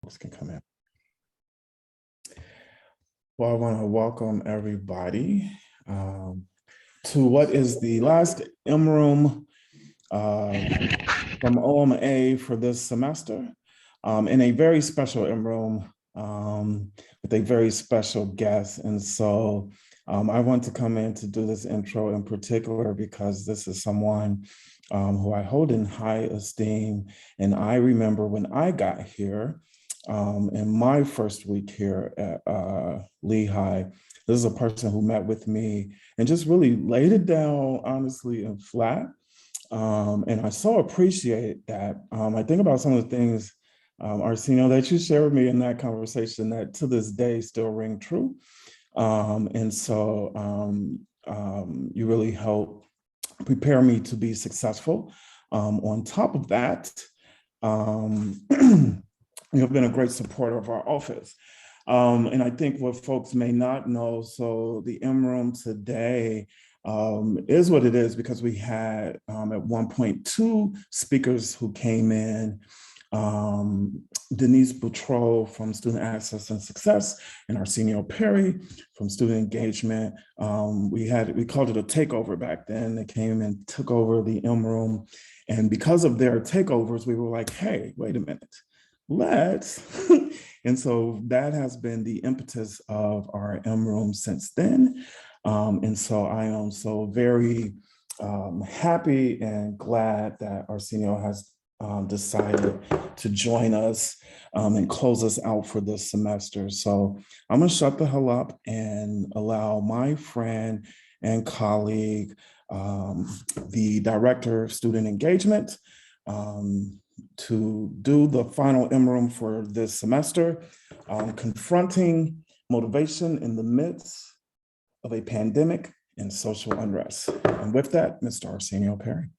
Folks can come in. Well, I want to welcome everybody to what is the last M-Room from OMA for this semester, in a very special M-Room with a very special guest. And so I want to come in to do this intro in particular because this is someone who I hold in high esteem. And I remember when I got here, in my first week here at Lehigh, this is a person who met with me and just really laid it down honestly and flat. And I so appreciate that. I think about some of the things, Aarsenio, that you shared with me in that conversation that to this day still ring true. And so you really helped prepare me to be successful. On top of that, you have been a great supporter of our office. And I think what folks may not know, so the M-Room today is what it is because we had at one point 2 speakers who came in, Denise Boutreau from Student Access and Success and Aarsenio Perry from Student Engagement. We called it a takeover back then. They came and took over the M-Room. And because of their takeovers, we were like, hey, wait a minute. Let's. And so that has been the impetus of our M-Room since then. And so I am so very happy and glad that Aarsenio has decided to join us and close us out for this semester. So I'm gonna shut the hell up and allow my friend and colleague, the Director of Student Engagement, to do the final M-Room for this semester, Confronting Motivation in the Midst of a Pandemic and Social Unrest. And with that, Mr. Aarsenio Perry.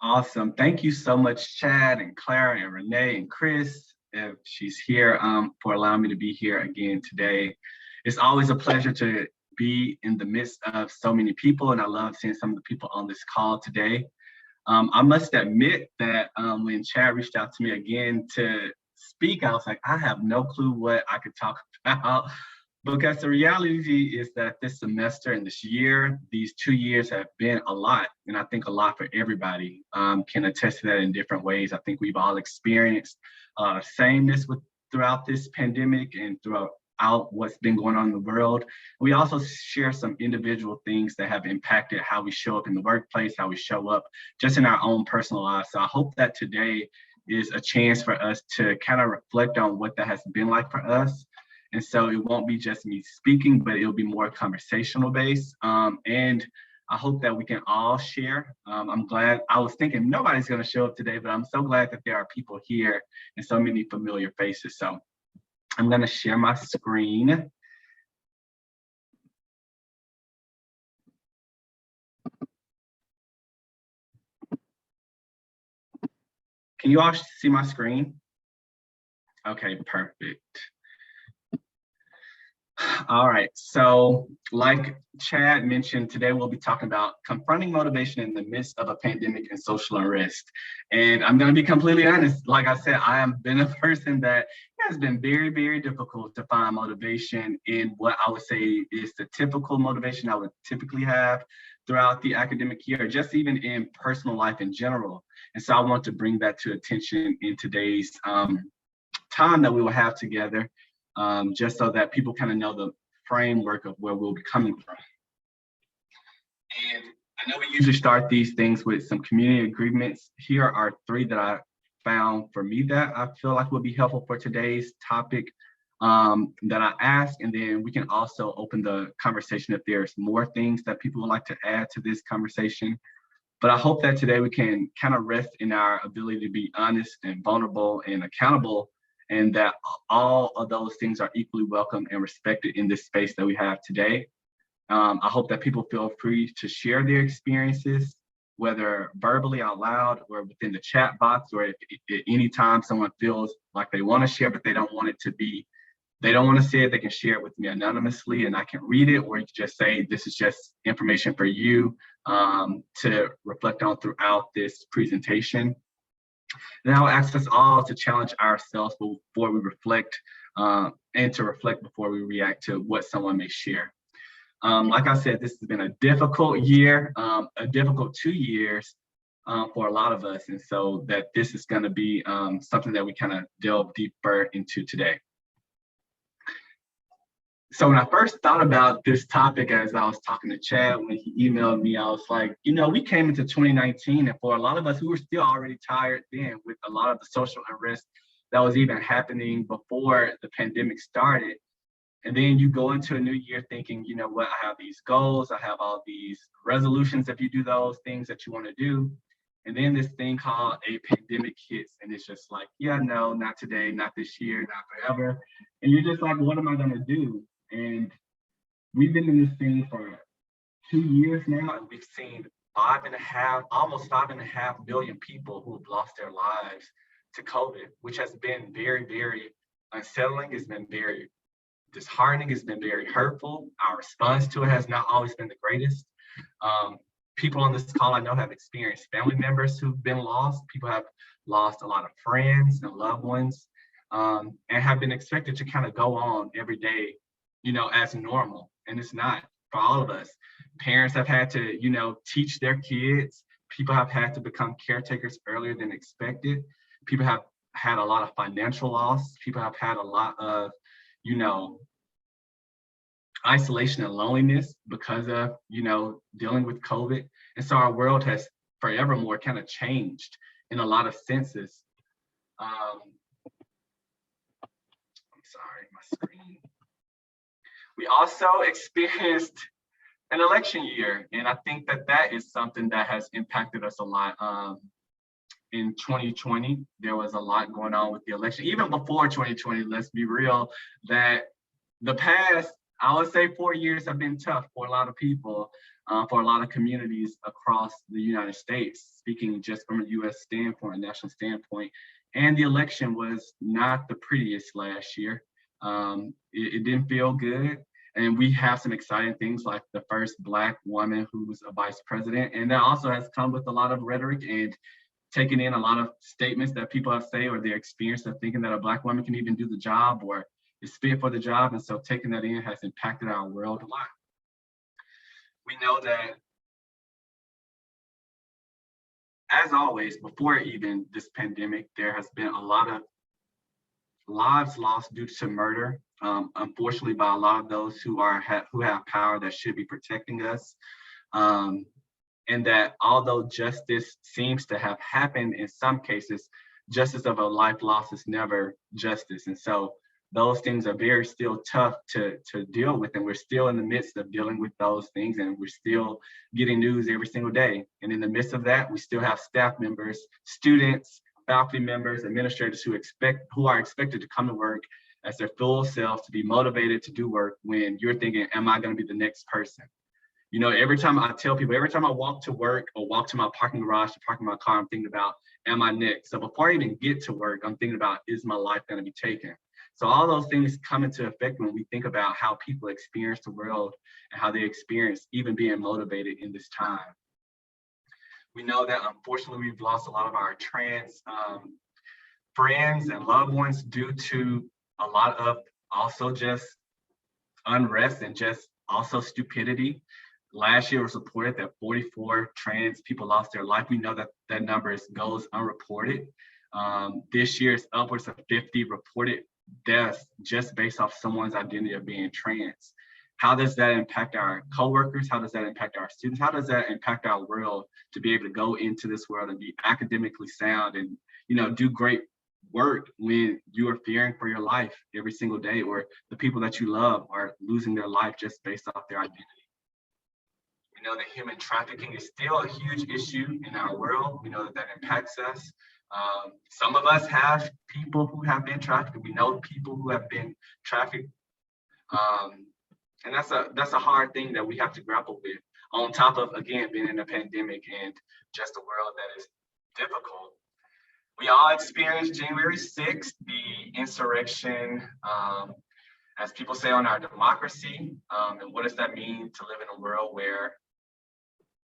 Awesome. Thank you so much, Chad and Clara and Renee and Chris, if she's here, for allowing me to be here again today. It's always a pleasure to be in the midst of so many people, and I love seeing some of the people on this call today. I must admit that when Chad reached out to me again to speak, I was like, I have no clue what I could talk about, because the reality is that this semester and this year, these 2 years have been a lot, and I think a lot for everybody can attest to that in different ways. I think we've all experienced sameness throughout this pandemic and throughout what's been going on in the world. We also share some individual things that have impacted how we show up in the workplace, how we show up just in our own personal lives. So I hope that today is a chance for us to kind of reflect on what that has been like for us. And so it won't be just me speaking, but it'll be more conversational based. And I hope that we can all share. I'm glad, I was thinking nobody's gonna show up today, but I'm so glad that there are people here and so many familiar faces. So I'm gonna share my screen. Can you all see my screen? Okay, perfect. All right, so like Chad mentioned, today we'll be talking about confronting motivation in the midst of a pandemic and social unrest. And I'm gonna be completely honest, like I said, I have been a person that has been very, very difficult to find motivation in what I would say is the typical motivation I would typically have throughout the academic year, just even in personal life in general. And so I want to bring that to attention in today's time that we will have together. Just so that people kind of know the framework of where we'll be coming from. And I know we usually start these things with some community agreements. Here are 3 that I found for me that I feel like would be helpful for today's topic that I ask, and then we can also open the conversation if there's more things that people would like to add to this conversation. But I hope that today we can kind of rest in our ability to be honest and vulnerable and accountable, and that all of those things are equally welcome and respected in this space that we have today. I hope that people feel free to share their experiences, whether verbally out loud or within the chat box, or if at any time someone feels like they want to share, but they don't want to say it, they can share it with me anonymously and I can read it, or you can just say, this is just information for you to reflect on throughout this presentation. Now asks us all to challenge ourselves before we reflect, and to reflect before we react to what someone may share. Like I said, this has been a difficult year, a difficult 2 years for a lot of us. And so that this is going to be something that we kind of delve deeper into today. So when I first thought about this topic, as I was talking to Chad, when he emailed me, I was like, we came into 2019, and for a lot of us, we were still already tired then with a lot of the social unrest that was even happening before the pandemic started. And then you go into a new year thinking, you know what, I have these goals, I have all these resolutions if you do those things that you want to do. And then this thing called a pandemic hits, and it's just like, yeah, no, not today, not this year, not forever. And you're just like, what am I going to do? And we've been in this thing for 2 years now, and we've seen almost 5.5 million people who have lost their lives to COVID, which has been very, very unsettling. It's been very disheartening. It's been very hurtful. Our response to it has not always been the greatest. People on this call I know have experienced family members who've been lost. People have lost a lot of friends and loved ones, and have been expected to kind of go on every day, as normal. And it's not for all of us. Parents have had to, teach their kids. People have had to become caretakers earlier than expected. People have had a lot of financial loss. People have had a lot of, isolation and loneliness because of, dealing with COVID. And so our world has forevermore kind of changed in a lot of senses. I'm sorry, my screen. We also experienced an election year, and I think that is something that has impacted us a lot. In 2020, there was a lot going on with the election. Even before 2020, let's be real, that the past, I would say 4 years have been tough for a lot of people, for a lot of communities across the United States, speaking just from a US standpoint, a national standpoint. And the election was not the prettiest last year. It didn't feel good. And we have some exciting things like the first Black woman who was a vice president. And that also has come with a lot of rhetoric and taking in a lot of statements that people have said, or their experience of thinking that a Black woman can even do the job or is fit for the job. And so taking that in has impacted our world a lot. We know that, as always, before even this pandemic, there has been a lot of lives lost due to murder, unfortunately, by a lot of those who have power that should be protecting us. And that although justice seems to have happened in some cases, justice of a life lost is never justice. And so those things are very still tough to deal with. And we're still in the midst of dealing with those things. And we're still getting news every single day. And in the midst of that, we still have staff members, students, faculty members, administrators who are expected to come to work as their full selves, to be motivated to do work when you're thinking, am I going to be the next person? Every time I tell people, every time I walk to work or walk to my parking garage to park my car, I'm thinking about, am I next? So before I even get to work, I'm thinking about, is my life going to be taken? So all those things come into effect when we think about how people experience the world and how they experience even being motivated in this time. We know that unfortunately we've lost a lot of our trans friends and loved ones due to a lot of also just unrest and just also stupidity. Last year, it was reported that 44 trans people lost their life. We know that that number goes unreported. This year, it's upwards of 50 reported deaths just based off someone's identity of being trans. How does that impact our coworkers? How does that impact our students? How does that impact our world to be able to go into this world and be academically sound and, do great work when you are fearing for your life every single day, or the people that you love are losing their life just based off their identity? We know that human trafficking is still a huge issue in our world. We know that impacts us. Some of us have people who have been trafficked. We know people who have been trafficked. And that's a hard thing that we have to grapple with, on top of, again, being in a pandemic and just a world that is difficult. We all experienced January 6th, the insurrection, as people say, on our democracy. And what does that mean to live in a world where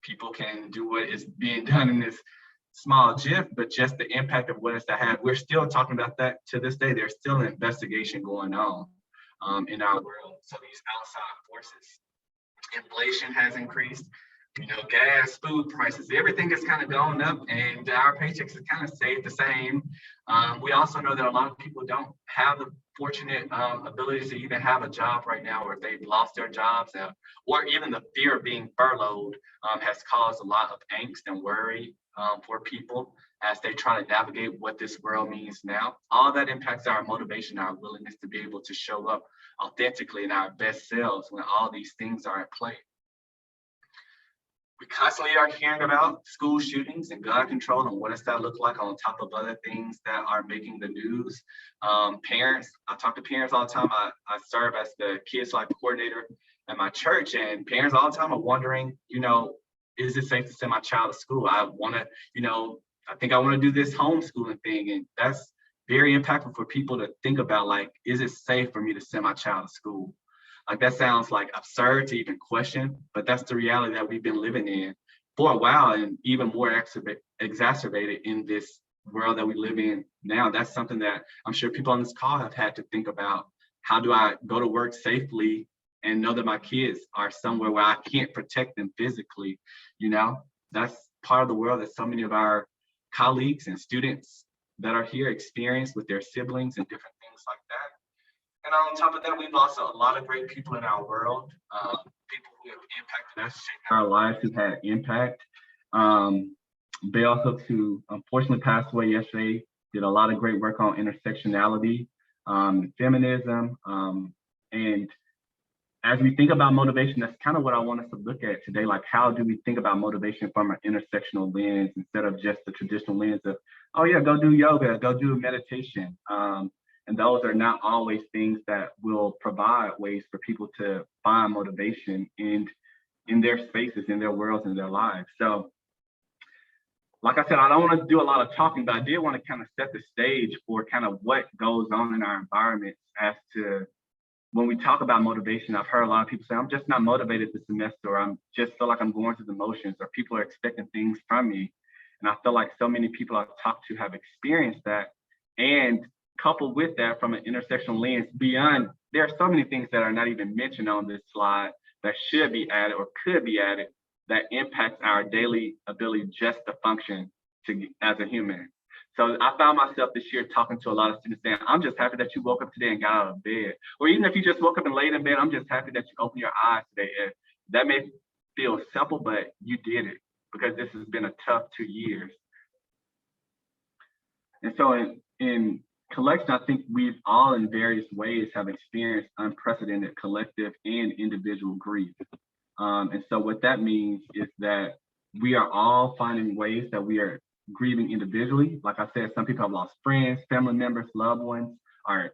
people can do what is being done in this small GIF, but just the impact of what it's to have. We're still talking about that to this day. There's still an investigation going on in our world. So these outside forces, inflation has increased, gas, food prices, everything is kind of going up, and our paychecks have kind of stayed the same. We also know that a lot of people don't have the fortunate ability to even have a job right now, or if they've lost their jobs, or even the fear of being furloughed has caused a lot of angst and worry for people as they try to navigate what this world means now. All that impacts our motivation, our willingness to be able to show up authentically in our best selves when all these things are at play. We constantly are hearing about school shootings and gun control and what does that look like on top of other things that are making the news. Parents, I talk to parents all the time. I serve as the kids life coordinator at my church, and parents all the time are wondering, is it safe to send my child to school? I think I want to do this homeschooling thing, and that's very impactful for people to think about, like, is it safe for me to send my child to school? Like, that sounds like absurd to even question, but that's the reality that we've been living in for a while, and even more exacerbated in this world that we live in now. That's something that I'm sure people on this call have had to think about. How do I go to work safely and know that my kids are somewhere where I can't protect them physically? That's part of the world that so many of our colleagues and students that are here experience with their siblings and different things like that. And on top of that, we've lost a lot of great people in our world, people who have impacted us, shaped our lives, who've had impact. Bell Hooks, who unfortunately passed away yesterday, did a lot of great work on intersectionality, feminism. And as we think about motivation, that's kind of what I want us to look at today. Like, how do we think about motivation from an intersectional lens instead of just the traditional lens of, oh yeah, go do yoga, go do meditation. And those are not always things that will provide ways for people to find motivation in their spaces, in their worlds, in their lives. So, like I said, I don't want to do a lot of talking, but I did want to kind of set the stage for kind of what goes on in our environment as to when we talk about motivation. I've heard a lot of people say, I'm just not motivated this semester, or I'm just feel like I'm going through the motions, or people are expecting things from me. And I feel like so many people I've talked to have experienced that. And coupled with that, from an intersectional lens, beyond, there are so many things that are not even mentioned on this slide that should be added or could be added that impacts our daily ability just to function as a human. So I found myself this year talking to a lot of students saying, I'm just happy that you woke up today and got out of bed. Or even if you just woke up and laid in bed, I'm just happy that you opened your eyes today. And that may feel simple, but you did it, because this has been a tough 2 years. And so in collection, I think we've all in various ways have experienced unprecedented collective and individual grief. And so what that means is that we are all finding ways that we are grieving individually. Like I said, some people have lost friends, family members, loved ones, or,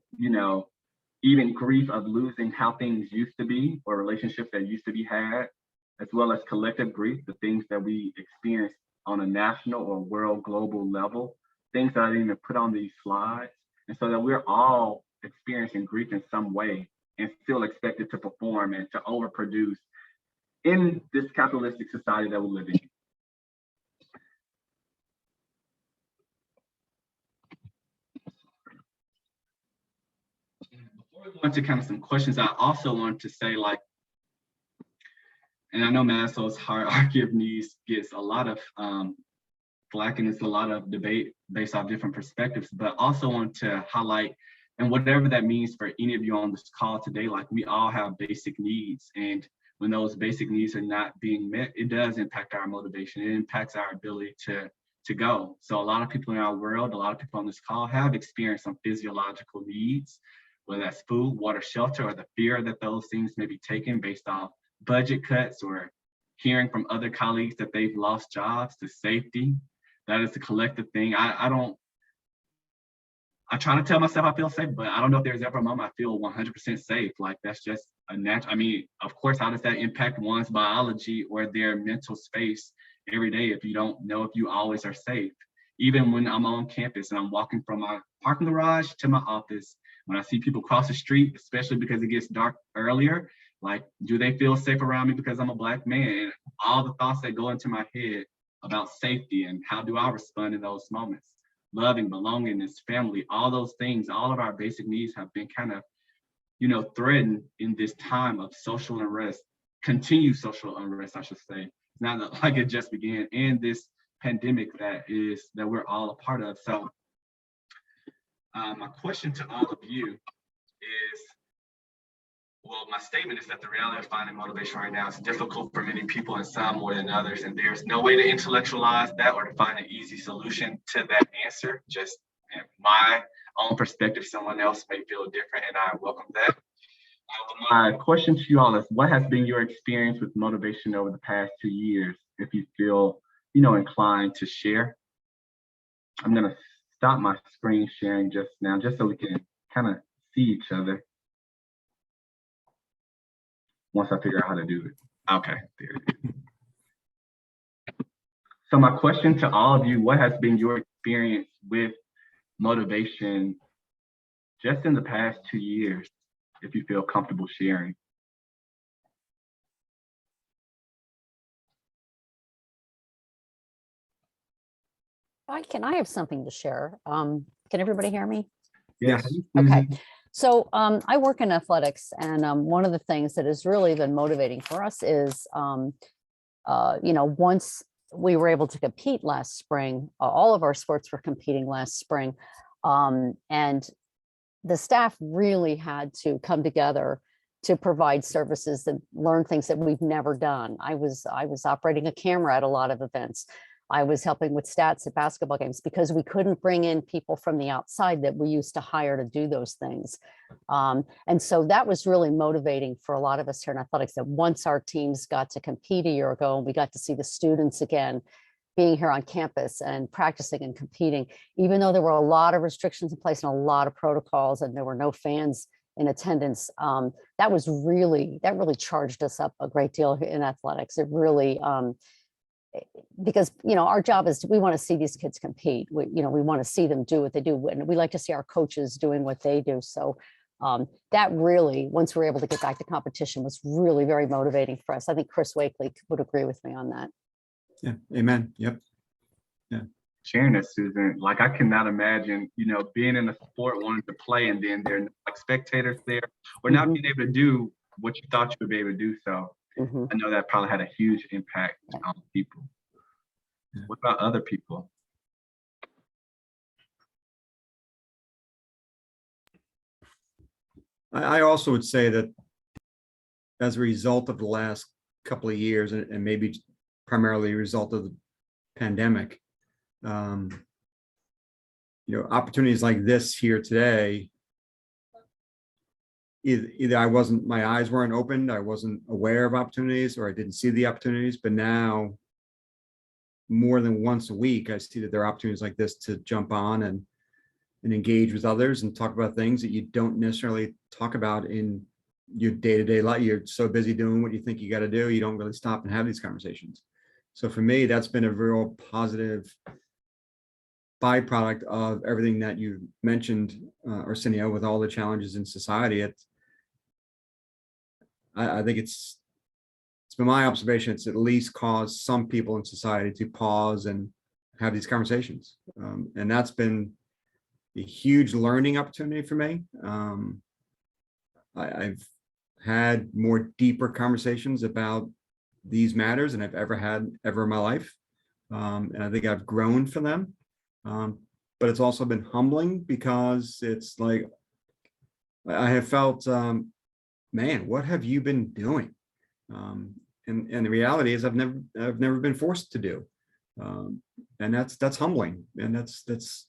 even grief of losing how things used to be, or relationships that used to be had, as well as collective grief, the things that we experience on a national or world global level, things that I didn't even put on these slides. And so that we're all experiencing grief in some way and still expected to perform and to overproduce in this capitalistic society that we live in. Before we go into kind of some questions, I also want to say, like, and I know Maslow's hierarchy of needs gets a lot of flack, and it's a lot of debate based off different perspectives, but also want to highlight, and whatever that means for any of you on this call today, like, we all have basic needs, and when those basic needs are not being met, it does impact our motivation. It impacts our ability to go. So a lot of people in our world, a lot of people on this call have experienced some physiological needs, whether that's food, water, shelter, or the fear that those things may be taken based off budget cuts, or hearing from other colleagues that they've lost jobs, to safety. That is a collective thing. I try to tell myself I feel safe, but I don't know if there's ever a moment I feel 100% safe. Like, that's just a natural, of course, how does that impact one's biology or their mental space every day if you don't know if you always are safe? Even when I'm on campus and I'm walking from my parking garage to my office, when I see people cross the street, especially because it gets dark earlier, like, do they feel safe around me because I'm a Black man? And all the thoughts that go into my head about safety and how do I respond in those moments. Loving, belongingness, family, all those things, all of our basic needs have been kind of, threatened in this time of social unrest, continued social unrest, I should say. It's not like it just began in this pandemic that we're all a part of. So my question to all of you is, well, my statement is that the reality of finding motivation right now is difficult for many people and some more than others. And there's no way to intellectualize that or to find an easy solution to that answer. Just in my own perspective, someone else may feel different, and I welcome that. My question to you all is, what has been your experience with motivation over the past 2 years? If you feel, inclined to share. I'm going to stop my screen sharing just now, just so we can kind of see each other. Once I figure out how to do it. Okay, there it is. So my question to all of you, what has been your experience with motivation just in the past 2 years, if you feel comfortable sharing? I have something to share. Can everybody hear me? Yes. Okay. So I work in athletics, and one of the things that has really been motivating for us is, once we were able to compete last spring, all of our sports were competing last spring, and the staff really had to come together to provide services and learn things that we've never done. I was operating a camera at a lot of events. I was helping with stats at basketball games because we couldn't bring in people from the outside that we used to hire to do those things. And so that was really motivating for a lot of us here in athletics, that once our teams got to compete a year ago and we got to see the students again, being here on campus and practicing and competing, even though there were a lot of restrictions in place and a lot of protocols and there were no fans in attendance, that really charged us up a great deal in athletics. It really, because our job is we want to see these kids compete. We want to see them do what they do, and we like to see our coaches doing what they do. So that really, once we were able to get back to competition, was really very motivating for us. I think Chris Wakely would agree with me on that. Yeah, amen. Yep. Yeah. Sharing that, Susan, like I cannot imagine, being in a sport, wanting to play, and then there are like spectators there, or not being able to do what you thought you would be able to do. So I know that probably had a huge impact on people. Yeah. What about other people? I also would say that as a result of the last couple of years, and maybe primarily a result of the pandemic, opportunities like this here today, either my eyes weren't opened, I wasn't aware of opportunities, or I didn't see the opportunities. But now, more than once a week, I see that there are opportunities like this to jump on and engage with others and talk about things that you don't necessarily talk about in your day-to-day life. You're so busy doing what you think you got to do, you don't really stop and have these conversations. So for me, that's been a real positive byproduct of everything that you mentioned, Aarsenio, with all the challenges in society. I think it's been my observation, it's at least caused some people in society to pause and have these conversations. And that's been a huge learning opportunity for me. I've had more deeper conversations about these matters than I've ever had in my life. And I think I've grown from them. But it's also been humbling, because it's like, I have felt, man, what have you been doing? And the reality is I've never been forced to do. And that's humbling. And that's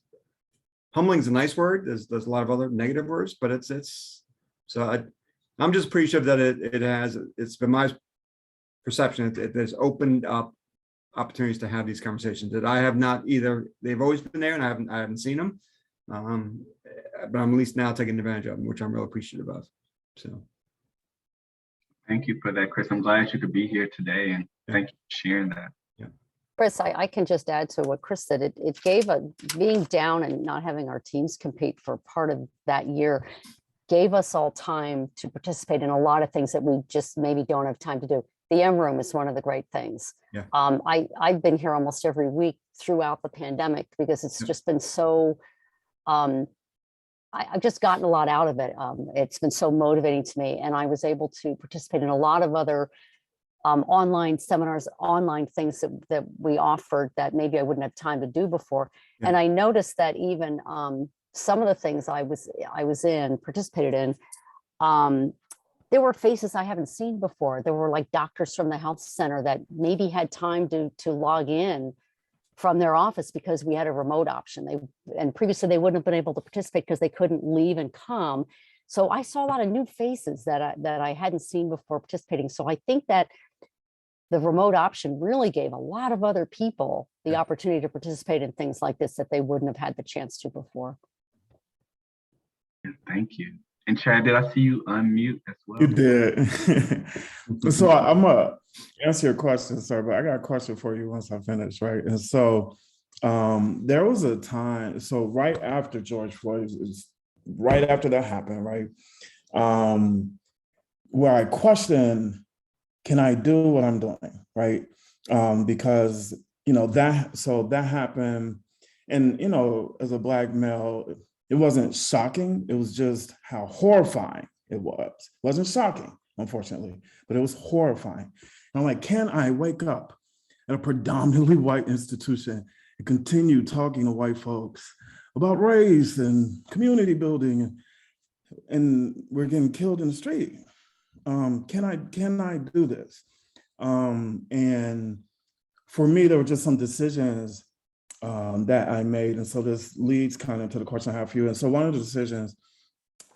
humbling is a nice word. There's a lot of other negative words, but I'm just appreciative that it's been my perception that it has opened up opportunities to have these conversations that I have not either. They've always been there and I haven't seen them. But I'm at least now taking advantage of them, which I'm real appreciative of. So. Thank you for that, Chris. I'm glad you could be here today, and thank you for sharing that. Yeah. Chris, I can just add to what Chris said. It gave being down and not having our teams compete for part of that year gave us all time to participate in a lot of things that we just maybe don't have time to do. the M room is one of the great things. Yeah. I've been here almost every week throughout the pandemic because it's just been so, I've just gotten a lot out of it. It's been so motivating to me, and I was able to participate in a lot of other online seminars, online things that we offered that maybe I wouldn't have time to do before. Yeah. And I noticed that even some of the things I participated in, there were faces I haven't seen before. There were like doctors from the health center that maybe had time to log in from their office because we had a remote option. And previously they wouldn't have been able to participate because they couldn't leave and come. So I saw a lot of new faces that I hadn't seen before participating. So I think that the remote option really gave a lot of other people the opportunity to participate in things like this that they wouldn't have had the chance to before. Thank you. And Chad, did I see you unmute as well? You did. So I'm gonna answer your question, sir, but I got a question for you once I finish, right? And so there was a time, so right after George Floyd, right after that happened, right? Where I questioned, can I do what I'm doing, right? Because, that happened, and, as a Black male, it wasn't shocking. It was just how horrifying it was. It wasn't shocking, unfortunately, but it was horrifying. And I'm like, can I wake up at a predominantly white institution and continue talking to white folks about race and community building, and we're getting killed in the street? Can I do this? And for me, there were just some decisions that I made. And so this leads kind of to the question I have for you. And so one of the decisions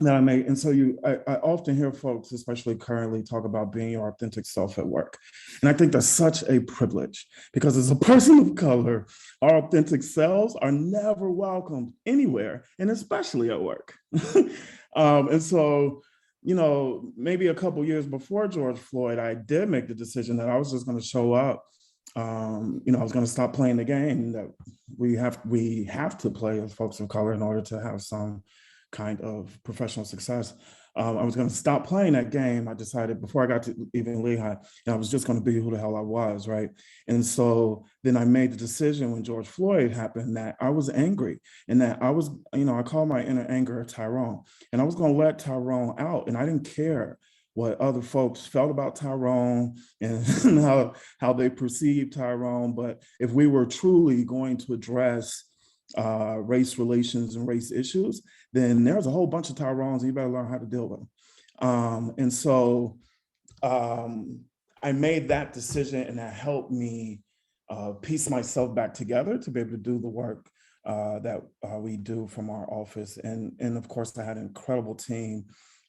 that I made, and so I often hear folks, especially currently, talk about being your authentic self at work. And I think that's such a privilege because as a person of color, our authentic selves are never welcomed anywhere, and especially at work. And so, maybe a couple years before George Floyd, I did make the decision that I was just going to show up. I was going to stop playing the game that we have to play as folks of color in order to have some kind of professional success. I was going to stop playing that game. I decided before I got to even Lehigh, I was just going to be who the hell I was, right? And so then I made the decision when George Floyd happened that I was angry, and that I was, I call my inner anger Tyrone, and I was going to let Tyrone out, and I didn't care what other folks felt about Tyrone and how they perceived Tyrone. But if we were truly going to address race relations and race issues, then there's a whole bunch of Tyrones, and you better learn how to deal with them. And so I made that decision, and that helped me piece myself back together to be able to do the work that we do from our office. And of course, I had an incredible team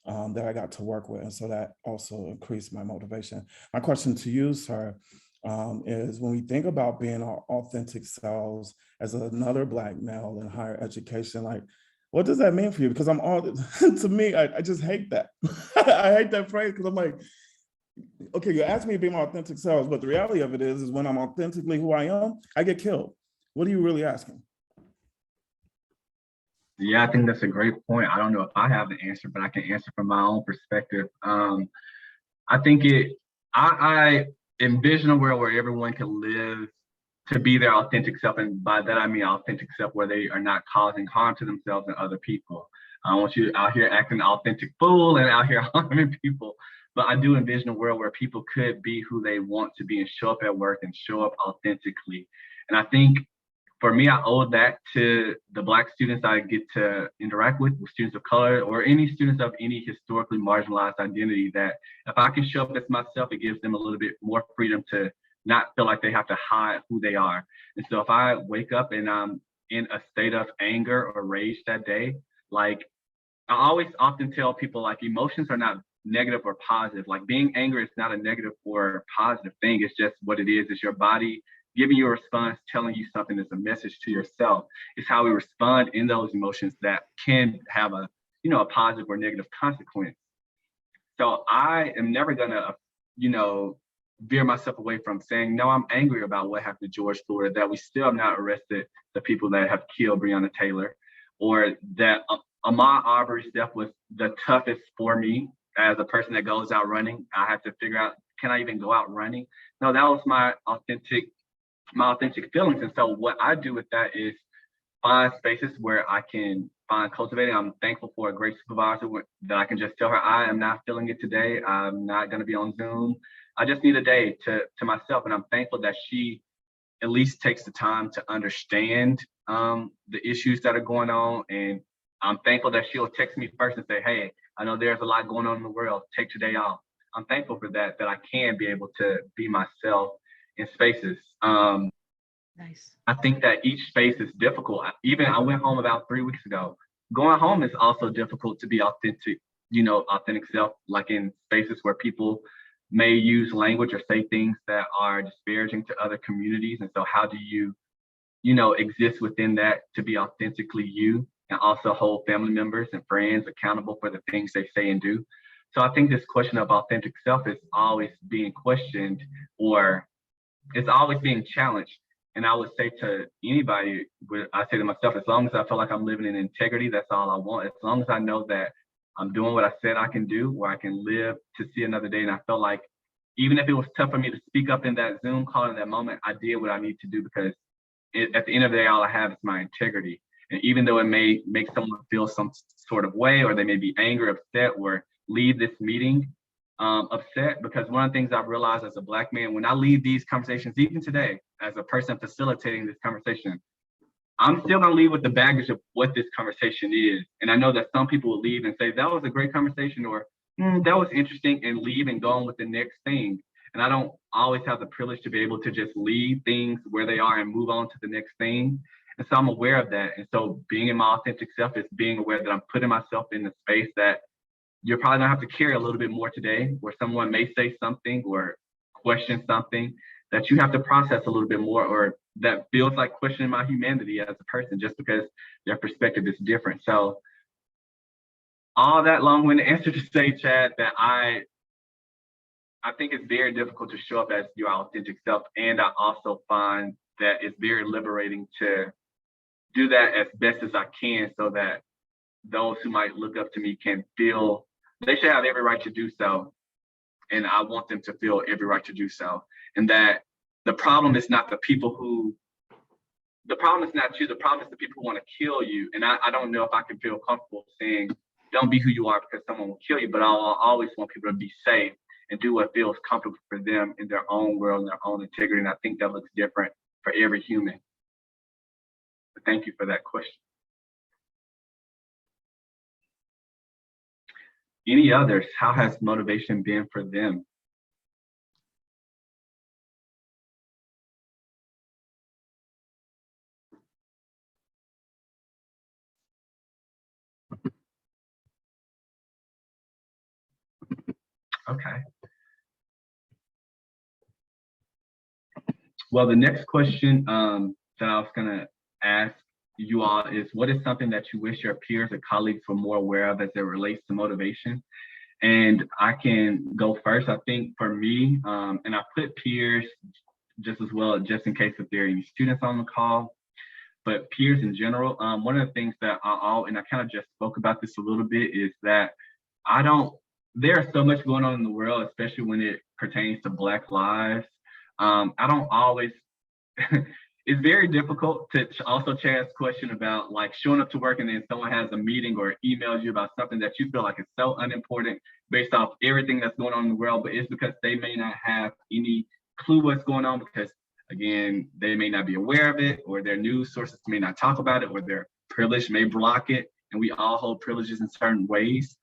that I got to work with. And so that also increased my motivation. My question to you, sir, is when we think about being our authentic selves as another Black male in higher education, like, what does that mean for you? Because to me, I just hate that. I hate that phrase because I'm like, okay, you asked me to be my authentic selves, but the reality of it is when I'm authentically who I am, I get killed. What are you really asking? Yeah, I think that's a great point. I don't know if I have the answer, but I can answer from my own perspective. I think I envision a world where everyone can live to be their authentic self. And by that, I mean authentic self where they are not causing harm to themselves and other people. I don't want you out here acting an authentic fool and out here harming people. But I do envision a world where people could be who they want to be and show up at work and show up authentically. And I think for me, I owe that to the Black students I get to interact with students of color, or any students of any historically marginalized identity, that if I can show up as myself, it gives them a little bit more freedom to not feel like they have to hide who they are. And so if I wake up and I'm in a state of anger or rage that day, like I always often tell people, like, emotions are not negative or positive. Like, being angry is not a negative or positive thing. It's just what it is. It's your body giving you a response, telling you something. That's a message to yourself. It's how we respond in those emotions that can have a positive or negative consequence. So I am never gonna, veer myself away from saying, no, I'm angry about what happened to George Floyd, that we still have not arrested the people that have killed Breonna Taylor, or that Ahmaud Arbery's death was the toughest for me as a person that goes out running. I have to figure out, can I even go out running? No, that was my authentic feelings. And so what I do with that is find spaces where I can find cultivating. I'm thankful for a great supervisor that I can just tell her, I am not feeling it today. I'm not going to be on Zoom. I just need a day to myself. And I'm thankful that she at least takes the time to understand the issues that are going on. And I'm thankful that she'll text me first and say, hey, I know there's a lot going on in the world. Take today off. I'm thankful for that I can be able to be myself in spaces. Nice. I think that each space is difficult. Even I went home about 3 weeks ago. Going home is also difficult to be authentic, authentic self, like in spaces where people may use language or say things that are disparaging to other communities. And so how do you, exist within that to be authentically you and also hold family members and friends accountable for the things they say and do? So I think this question of authentic self is always being questioned, or it's always being challenged. And I would say to anybody, I say to myself, as long as I feel like I'm living in integrity, that's all I want. As long as I know that I'm doing what I said I can do, where I can live to see another day. And I felt like even if it was tough for me to speak up in that Zoom call in that moment, I did what I need to do, because at the end of the day, all I have is my integrity. And even though it may make someone feel some sort of way, or they may be angry, upset, or leave this meeting upset, because one of the things I've realized as a Black man, when I leave these conversations, even today, as a person facilitating this conversation, I'm still gonna leave with the baggage of what this conversation is. And I know that some people will leave and say, that was a great conversation, or that was interesting, and leave and go on with the next thing. And I don't always have the privilege to be able to just leave things where they are and move on to the next thing. And so I'm aware of that. And so being in my authentic self is being aware that I'm putting myself in a space that you're probably gonna have to carry a little bit more today, where someone may say something or question something that you have to process a little bit more, or that feels like questioning my humanity as a person just because their perspective is different. So all that long-winded answer to say, Chad, that I think it's very difficult to show up as your authentic self. And I also find that it's very liberating to do that as best as I can, so that those who might look up to me can feel they should have every right to do so. And I want them to feel every right to do so. And that the problem is not the problem is not you, the problem is the people who want to kill you. And I don't know if I can feel comfortable saying, don't be who you are because someone will kill you, but I'll always want people to be safe and do what feels comfortable for them in their own world and their own integrity. And I think that looks different for every human. But thank you for that question. Any others? How has motivation been for them? Okay. Well, the next question that I was gonna ask you all is, what is something that you wish your peers or colleagues were more aware of as it relates to motivation? And I can go first. I think for me, and I put peers just as well, just in case if there are any students on the call, but peers in general, one of the things that and I kind of just spoke about this a little bit, is that there's so much going on in the world, especially when it pertains to Black lives. I don't always, it's very difficult to also Chad's question about like showing up to work and then someone has a meeting or emails you about something that you feel like is so unimportant based off everything that's going on in the world, but it's because they may not have any clue what's going on, because again, they may not be aware of it, or their news sources may not talk about it, or their privilege may block it. And we all hold privileges in certain ways.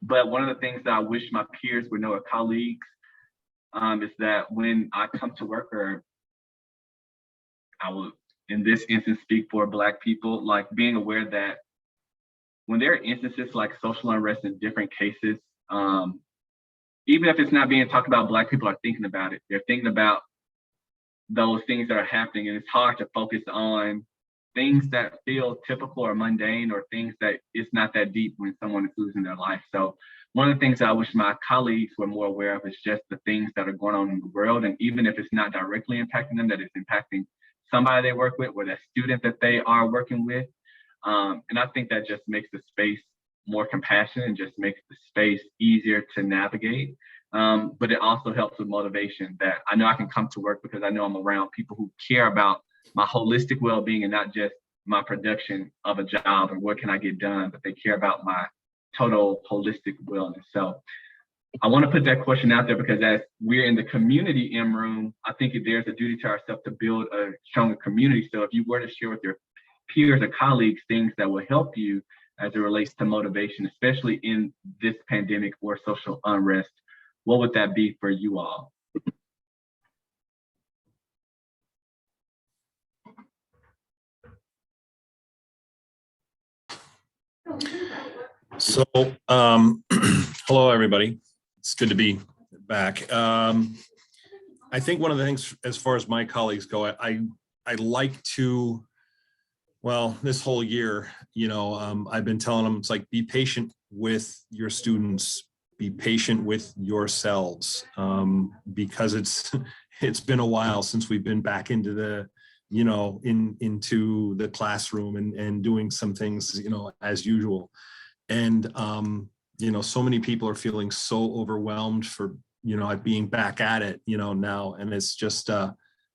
But one of the things that I wish my peers would know, or colleagues, is that when I come to work, or I will, in this instance, speak for Black people, like being aware that when there are instances like social unrest in different cases, even if it's not being talked about, Black people are thinking about it. They're thinking about those things that are happening, and it's hard to focus on things that feel typical or mundane, or things that it's not that deep when someone is losing their life. So one of the things I wish my colleagues were more aware of is just the things that are going on in the world. And even if it's not directly impacting them, that it's impacting somebody they work with, or that student that they are working with. And I think that just makes the space more compassionate and just makes the space easier to navigate. but it also helps with motivation that I know I can come to work because I know I'm around people who care about my holistic well-being and not just my production of a job and what can I get done, but they care about my total holistic wellness. So I want to put that question out there because as we're in the community M room, I think there's a duty to ourselves to build a stronger community. So if you were to share with your peers or colleagues things that will help you as it relates to motivation, especially in this pandemic or social unrest, what would that be for you all? So, hello, everybody. It's good to be back. I think one of the things, as far as my colleagues go, I like to, well, this whole year, I've been telling them, it's like, be patient with your students, be patient with yourselves, because it's been a while since we've been back into the, into the classroom and doing some things, as usual. And, so many people are feeling so overwhelmed for, being back at it, now. And it's just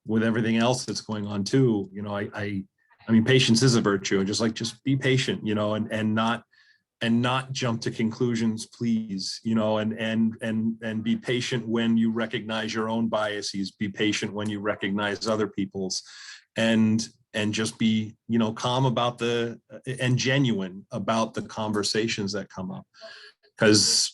with everything else that's going on too, I mean, patience is a virtue, and just be patient, and not jump to conclusions, please, and be patient when you recognize your own biases, be patient when you recognize other people's, and just be, calm about and genuine about the conversations that come up. Because,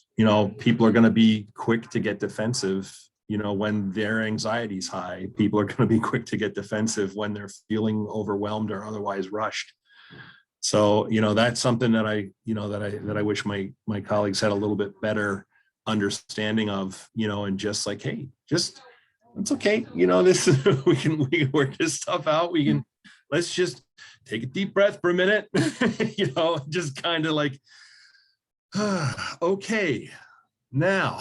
people are going to be quick to get defensive, when their anxiety is high. People are going to be quick to get defensive when they're feeling overwhelmed or otherwise rushed. So, that's something that I wish my colleagues had a little bit better understanding of, and just like, hey, it's okay. This we can work this stuff out. Let's just take a deep breath for a minute, just kind of like, okay, now,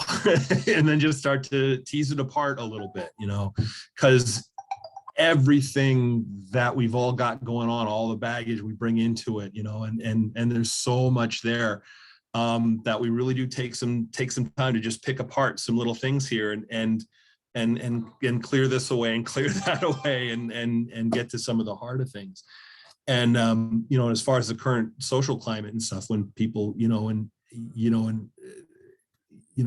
and then just start to tease it apart a little bit, because everything that we've all got going on, all the baggage we bring into it, and there's so much there, that we really do take some time to just pick apart some little things here and clear this away and clear that away and get to some of the harder things. And as far as the current social climate and stuff, when people,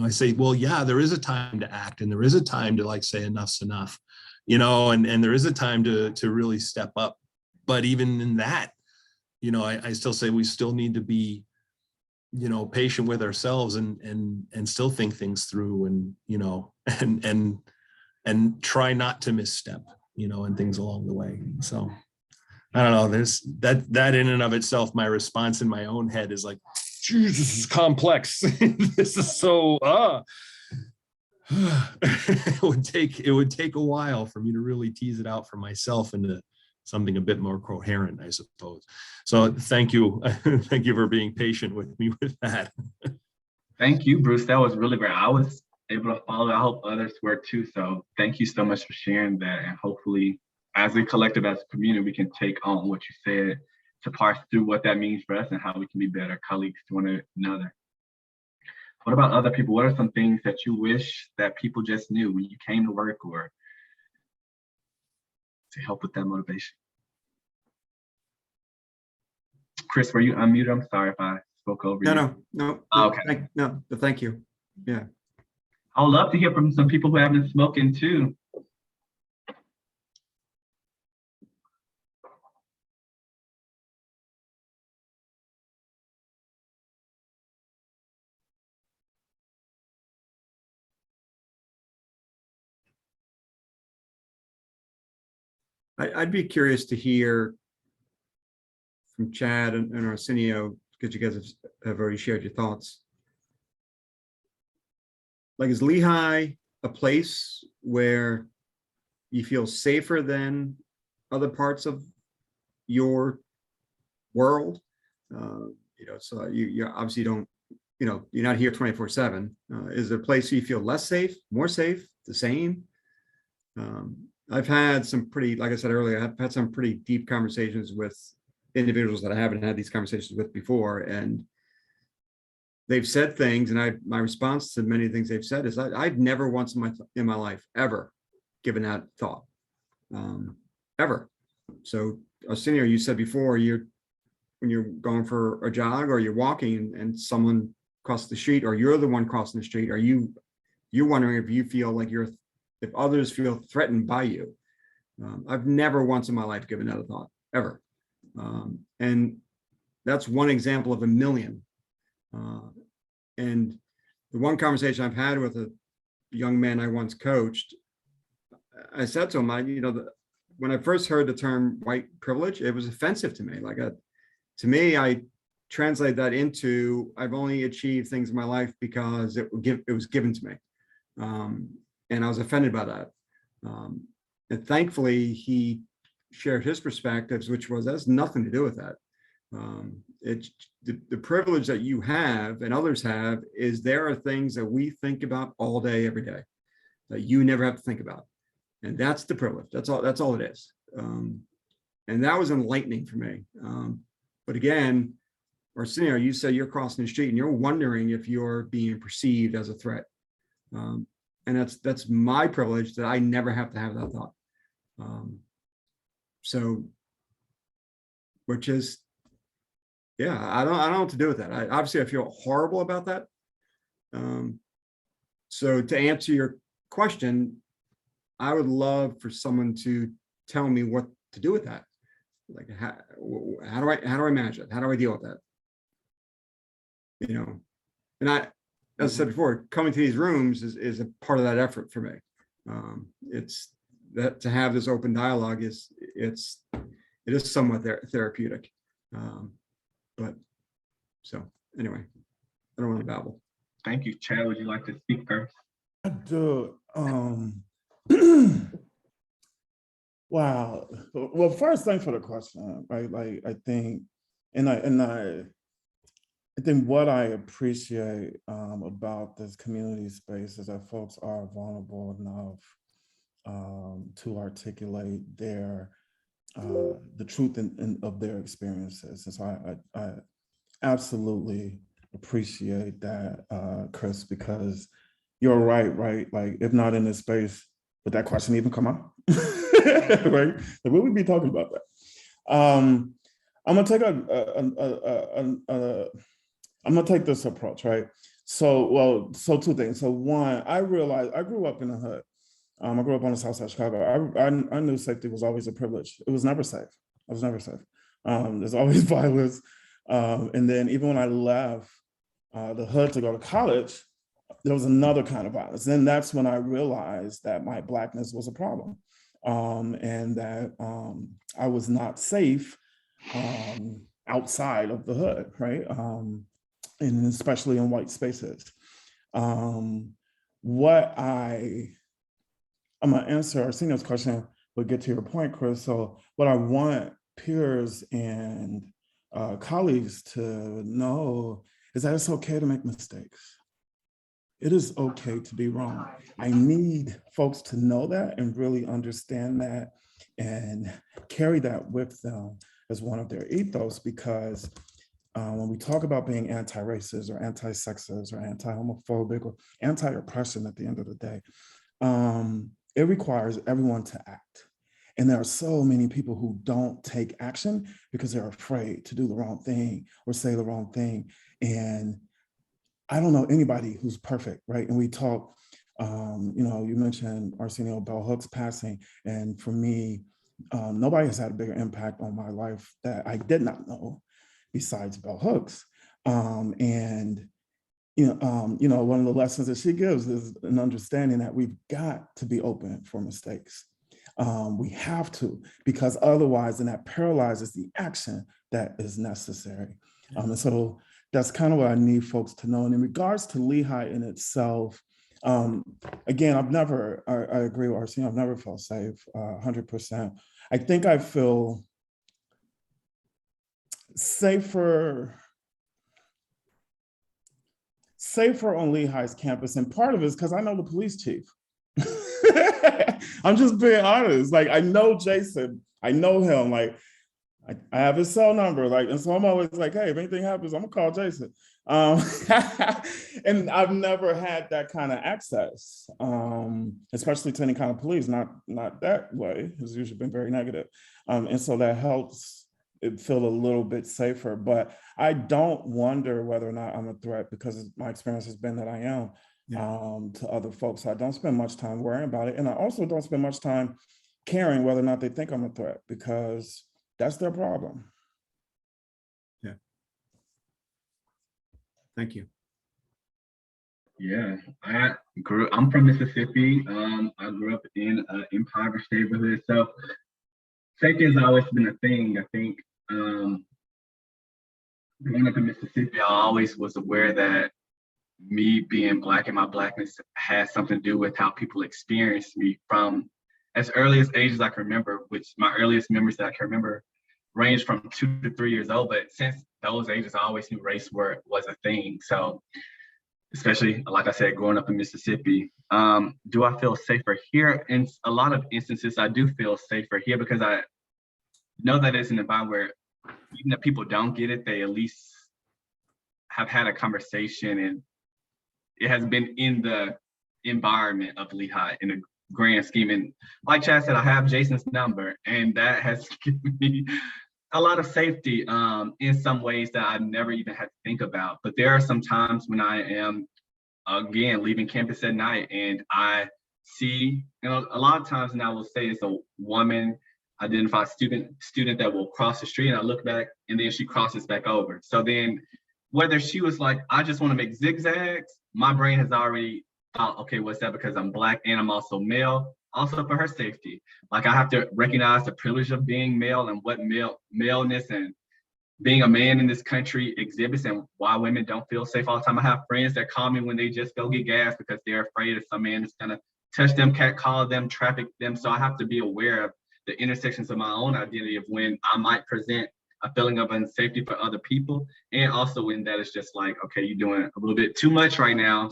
I say, well, yeah, there is a time to act, and there is a time to like say enough's enough, and there is a time to really step up. But even in that, I still say we still need to be, patient with ourselves and still think things through, and and try not to misstep, and things along the way. So I don't know, there's that in and of itself, my response in my own head is like, geez, this is complex. This is so it would take a while for me to really tease it out for myself into something a bit more coherent, I suppose. So thank you. Thank you for being patient with me with that. Thank you, Bruce. That was really great. I was able to follow. I hope others were too. So thank you so much for sharing that. And hopefully, as a collective, as a community, we can take on what you said to parse through what that means for us and how we can be better colleagues to one another. What about other people? What are some things that you wish that people just knew when you came to work or to help with that motivation? Chris, were you unmuted? I'm sorry if I spoke over you. No. Oh, okay. But thank you. Yeah. I would love to hear from some people who have been smoking too. I'd be curious to hear from Chad and Aarsenio, because you guys have already shared your thoughts. Like, is Lehigh a place where you feel safer than other parts of your world? So you obviously don't, you're not here 24/7. Is there a place you feel less safe, more safe, the same? I've had some pretty, like I said earlier, I've had some pretty deep conversations with individuals that I haven't had these conversations with before. And they've said things, and my response to many things they've said is I've never once in my life ever given that thought, ever. So Aarsenio, you said before, when you're going for a jog or you're walking and someone crosses the street, or you're the one crossing the street, you're wondering if you feel like if others feel threatened by you. I've never once in my life given that a thought, ever. And that's one example of a million. And the one conversation I've had with a young man I once coached, I said to him, when I first heard the term white privilege, it was offensive to me. To me, I translate that into I've only achieved things in my life because it was given to me, and I was offended by that. And thankfully, he shared his perspectives, which was that's nothing to do with that. It's the privilege that you have and others have is there are things that we think about all day, every day, that you never have to think about, and that's the privilege. That's all it is. And that was enlightening for me. But again, Aarsenio, you say you're crossing the street and you're wondering if you're being perceived as a threat. And that's my privilege that I never have to have that thought. So, which is, yeah, I don't know what to do with that. Obviously I feel horrible about that. So to answer your question, I would love for someone to tell me what to do with that. Like, how do I manage it? How do I deal with that? And as I said before, coming to these rooms is a part of that effort for me. It's that to have this open dialogue it is somewhat therapeutic. But so anyway, I don't want to babble. Thank you. Chad, would you like to speak first? I do. Wow. Well, first, thanks for the question. Right, like I think what I appreciate about this community space is that folks are vulnerable enough to articulate the truth of their experiences. And so I absolutely appreciate that, Chris, because you're right? Like, if not in this space, would that question even come up? Right? Like, would we be talking about that? I'm gonna take this approach, right? So two things. So one, I realized I grew up in the hood. I grew up on the south side of Chicago. I knew safety was always a privilege. It was never safe. I was never safe. There's always violence. And then even when I left the hood to go to college, there was another kind of violence. Then that's when I realized that my Blackness was a problem, and that I was not safe outside of the hood, right? And especially in white spaces. I'm gonna answer Arsenio's question, but get to your point, Chris. So what I want peers and colleagues to know is that it's okay to make mistakes. It is okay to be wrong. I need folks to know that and really understand that and carry that with them as one of their ethos, because when we talk about being anti-racist or anti-sexist or anti-homophobic or anti-oppression at the end of the day, it requires everyone to act. And there are so many people who don't take action because they're afraid to do the wrong thing or say the wrong thing. And I don't know anybody who's perfect, right? And we talk, you mentioned Aarsenio Bell Hooks passing. And for me, nobody has had a bigger impact on my life that I did not know besides Bell Hooks. And one of the lessons that she gives is an understanding that we've got to be open for mistakes. We have to, because otherwise, then that paralyzes the action that is necessary. And so that's kind of what I need folks to know. And in regards to Lehigh in itself, again, I agree with Aarsenio, I've never felt safe 100%. I think I feel safer on Lehigh's campus. And part of it is because I know the police chief. I'm just being honest. Like, I know Jason, I know him. Like, I have his cell number, like, and so I'm always like, hey, if anything happens, I'm gonna call Jason. Um, and I've never had that kind of access, especially to any kind of police, not that way. It's usually been very negative. And so that helps it feel a little bit safer. But I don't wonder whether or not I'm a threat, because my experience has been that I am to other folks. So I don't spend much time worrying about it. And I also don't spend much time caring whether or not they think I'm a threat, because that's their problem. Yeah. Thank you. Yeah, I'm from Mississippi. I grew up in an impoverished neighborhood. So safety has always been a thing. I think growing up in Mississippi, I always was aware that me being Black and my Blackness has something to do with how people experience me from as early as ages I can remember, which my earliest memories that I can remember range from 2 to 3 years old. But since those ages, I always knew race was a thing. So especially, like I said, growing up in Mississippi, do I feel safer here? In a lot of instances, I do feel safer here because I know that it's an environment where even if people don't get it, they at least have had a conversation, and it has been in the environment of Lehigh in a grand scheme. And like Chad said, I have Jason's number, and that has given me a lot of safety in some ways that I never even had to think about. But there are some times when I am, again, leaving campus at night and I see, a lot of times, and I will say it's a woman identified student that will cross the street, and I look back and then she crosses back over. So then whether she was like, I just want to make zigzags, my brain has already thought, okay, what's that? Because I'm Black and I'm also male. Also for her safety, like I have to recognize the privilege of being male and what maleness and being a man in this country exhibits, and why women don't feel safe all the time. I have friends that call me when they just go get gas because they're afraid that some man is gonna touch them, catcall them, traffic them. So I have to be aware of the intersections of my own identity of when I might present a feeling of unsafety for other people, and also when that is just like, okay, you're doing a little bit too much right now.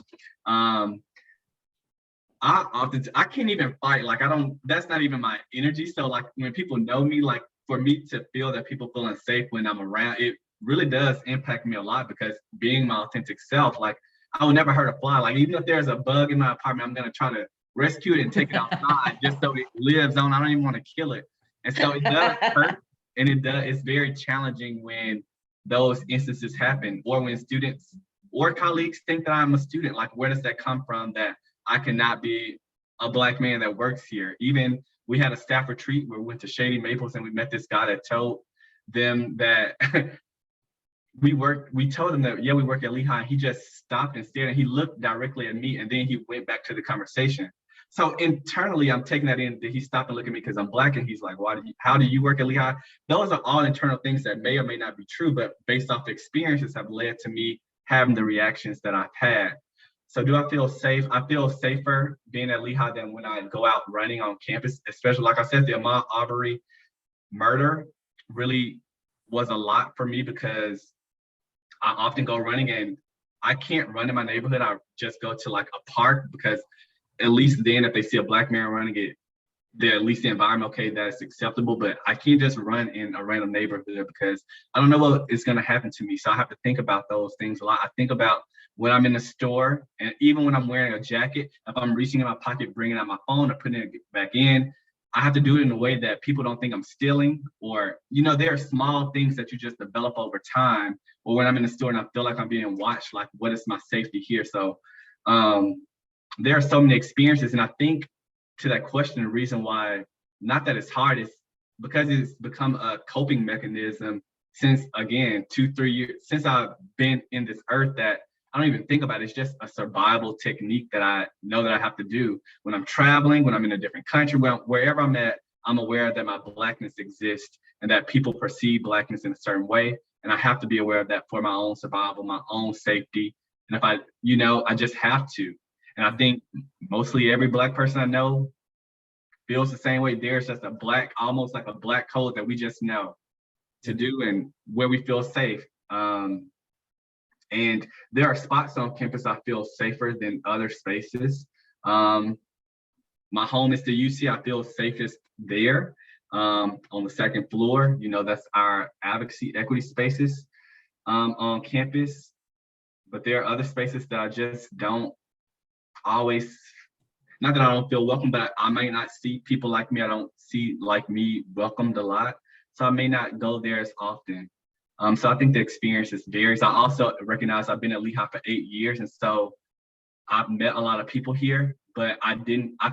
I can't even fight. Like that's not even my energy. So like when people know me, like for me to feel that people feel unsafe when I'm around, it really does impact me a lot, because being my authentic self, like I will never hurt a fly. Like even if there's a bug in my apartment, I'm gonna try to rescue it and take it outside just so it lives on. I don't even want to kill it. And so it does hurt, and it's very challenging when those instances happen, or when students or colleagues think that I'm a student. Like where does that come from that I cannot be a Black man that works here? Even we had a staff retreat where we went to Shady Maples and we met this guy that told them that we told him that, yeah, we work at Lehigh. He just stopped and stared, and he looked directly at me, and then he went back to the conversation. So internally, I'm taking that in, that he stopped and looked at me because I'm Black, and he's like, how do you work at Lehigh? Those are all internal things that may or may not be true, but based off the experiences have led to me having the reactions that I've had. So do I feel safe? I feel safer being at Lehigh than when I go out running on campus, especially, like I said, the Ahmaud Arbery murder really was a lot for me, because I often go running and I can't run in my neighborhood. I just go to like a park, because at least then if they see a Black man running it, they're at least the environment, okay, that's acceptable. But I can't just run in a random neighborhood because I don't know what is going to happen to me. So I have to think about those things a lot. I think about when I'm in the store, and even when I'm wearing a jacket, if I'm reaching in my pocket, bringing out my phone or putting it back in, I have to do it in a way that people don't think I'm stealing, or, there are small things that you just develop over time. Or when I'm in the store and I feel like I'm being watched, like what is my safety here? So there are so many experiences. And I think to that question, the reason why, not that it's hard, is because it's become a coping mechanism since, again, 2-3 years, since I've been in this earth, that I don't even think about it. It's just a survival technique that I know that I have to do when I'm traveling, when I'm in a different country, wherever I'm at. I'm aware that my Blackness exists and that people perceive Blackness in a certain way. And I have to be aware of that for my own survival, my own safety. And if I just have to. And I think mostly every Black person I know feels the same way. There's just almost like a Black code that we just know to do and where we feel safe. And there are spots on campus I feel safer than other spaces. My home is the UC. I feel safest there. on the second floor. That's our advocacy equity spaces on campus. But there are other spaces that I just don't always, not that I don't feel welcome, but I might not see people like me. I don't see like me welcomed a lot. So I may not go there as often. So I think the experiences varies. I also recognize I've been at Lehigh for 8 years. And so I've met a lot of people here, but I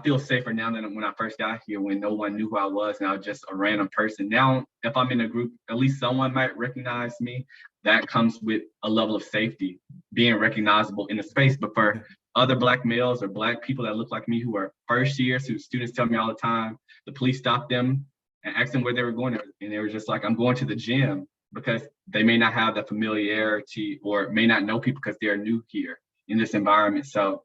feel safer now than when I first got here, when no one knew who I was and I was just a random person. Now, if I'm in a group, at least someone might recognize me. That comes with a level of safety, being recognizable in a space. But for other Black males or Black people that look like me who are first years, who students tell me all the time, the police stopped them and asked them where they were going. And they were just like, I'm going to the gym, because they may not have the familiarity or may not know people because they're new here in this environment. So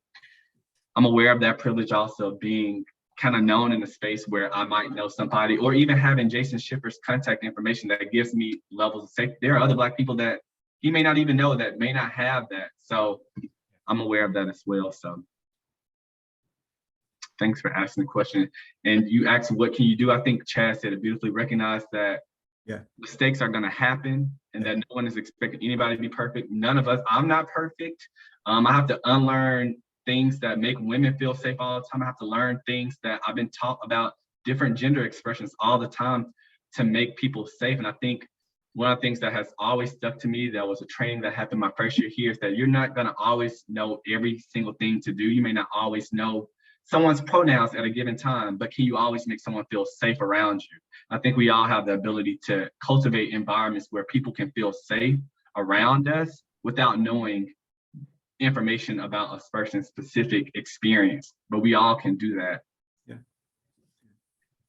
I'm aware of that privilege also, being kind of known in a space where I might know somebody, or even having Jason Schiffer's contact information that gives me levels of safety. There are other Black people that he may not even know that may not have that. So I'm aware of that as well. So thanks for asking the question. And you asked, what can you do? I think Chad said it beautifully. Recognize that mistakes are going to happen, and that no one is expecting anybody to be perfect. None of us, I'm not perfect. I have to unlearn things that make women feel safe all the time. I have to learn things that I've been taught about different gender expressions all the time to make people safe. And I think one of the things that has always stuck to me, that was a training that happened my first year here, is that you're not going to always know every single thing to do. You may not always know someone's pronouns at a given time, but can you always make someone feel safe around you? I think we all have the ability to cultivate environments where people can feel safe around us without knowing information about a person's specific experience, but we all can do that.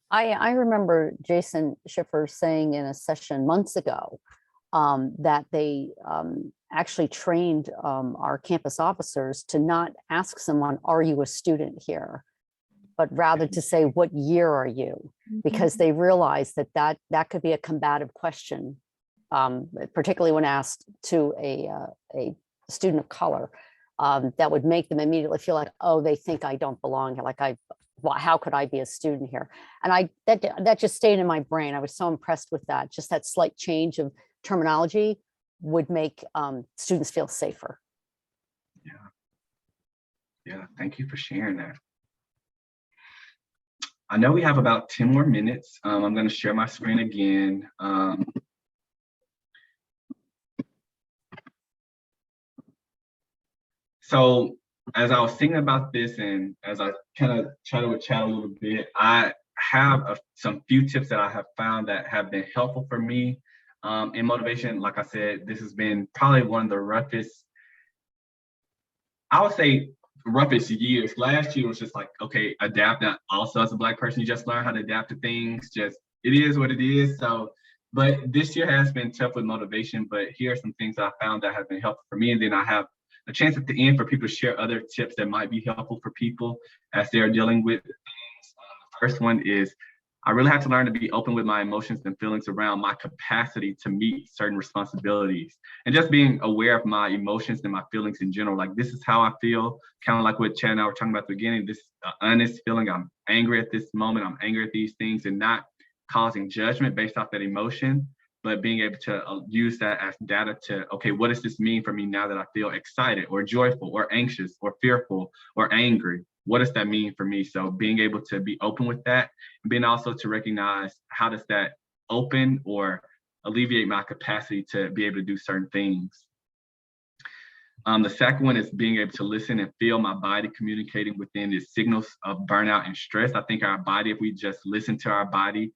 I remember Jason Schiffer saying in a session months ago that they actually trained our campus officers to not ask someone, are you a student here? But rather to say, what year are you? Because they realized that could be a combative question, particularly when asked to a student of color, that would make them immediately feel like, oh, they think I don't belong here. Like, how could I be a student here? And that just stayed in my brain. I was so impressed with that. Just that slight change of terminology would make students feel safer. Yeah, thank you for sharing that. I know we have about 10 more minutes. I'm going to share my screen again. So as I was thinking about this, and as I kind of chatted with Chad a little bit, I have some few tips that I have found that have been helpful for me in motivation. Like I said, this has been probably one of the roughest, I would say, roughest years. Last year was just like, okay, adapt. Now, also as a Black person, you just learn how to adapt to things. Just, it is what it is. So, but this year has been tough with motivation, but here are some things that I found that have been helpful for me. And then I have a chance at the end for people to share other tips that might be helpful for people as they're dealing with things. The first one is, I really have to learn to be open with my emotions and feelings around my capacity to meet certain responsibilities, and just being aware of my emotions and my feelings in general. Like, this is how I feel, kind of like what Chad and I were talking about at the beginning, this honest feeling. I'm angry at this moment. I'm angry at these things, and not causing judgment based off that emotion, but being able to use that as data to, okay, what does this mean for me now that I feel excited or joyful or anxious or fearful or angry? What does that mean for me? So being able to be open with that, and being also to recognize how does that open or alleviate my capacity to be able to do certain things. The second one is being able to listen and feel my body communicating within the signals of burnout and stress. I think our body, if we just listen to our body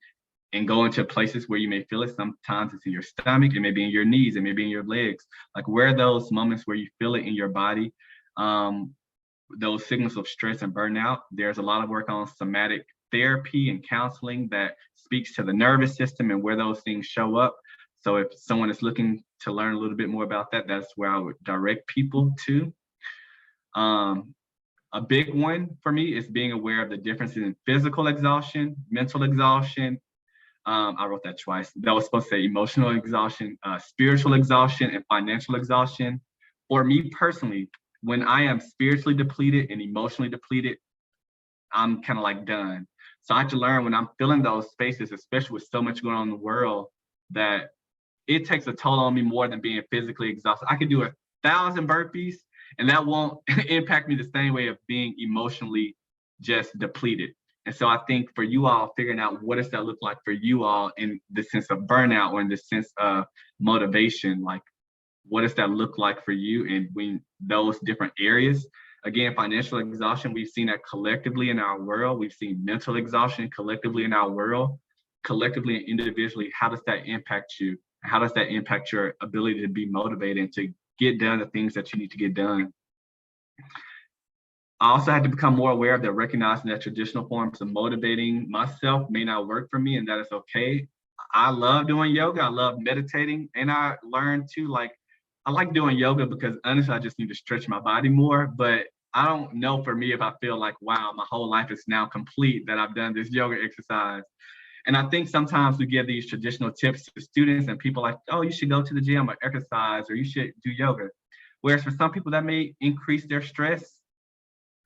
and go into places where you may feel it, sometimes it's in your stomach, it may be in your knees, it may be in your legs. Like, where are those moments where you feel it in your body? Those signals of stress and burnout. There's a lot of work on somatic therapy and counseling that speaks to the nervous system and where those things show up. So if someone is looking to learn a little bit more about that, that's where I would direct people to. A big one for me is being aware of the differences in physical exhaustion, mental exhaustion. I wrote that twice. That was supposed to say emotional exhaustion, spiritual exhaustion, and financial exhaustion. For me personally, when I am spiritually depleted and emotionally depleted, I'm kind of like done. So I had to learn when I'm feeling those spaces, especially with so much going on in the world, that it takes a toll on me more than being physically exhausted. I could do 1,000 burpees and that won't impact me the same way of being emotionally just depleted. And so I think for you all, figuring out what does that look like for you all in the sense of burnout or in the sense of motivation, like what does that look like for you in those different areas? Again, financial exhaustion, we've seen that collectively in our world. We've seen mental exhaustion collectively in our world, collectively and individually. How does that impact you? How does that impact your ability to be motivated and to get done the things that you need to get done? I also had to become more aware of that, recognizing that traditional forms of motivating myself may not work for me, and that is okay. I love doing yoga. I love meditating. And I learned too, like, I like doing yoga because honestly, I just need to stretch my body more. But I don't know for me if I feel like, wow, my whole life is now complete that I've done this yoga exercise. And I think sometimes we give these traditional tips to students and people like, oh, you should go to the gym or exercise, or you should do yoga. Whereas for some people that may increase their stress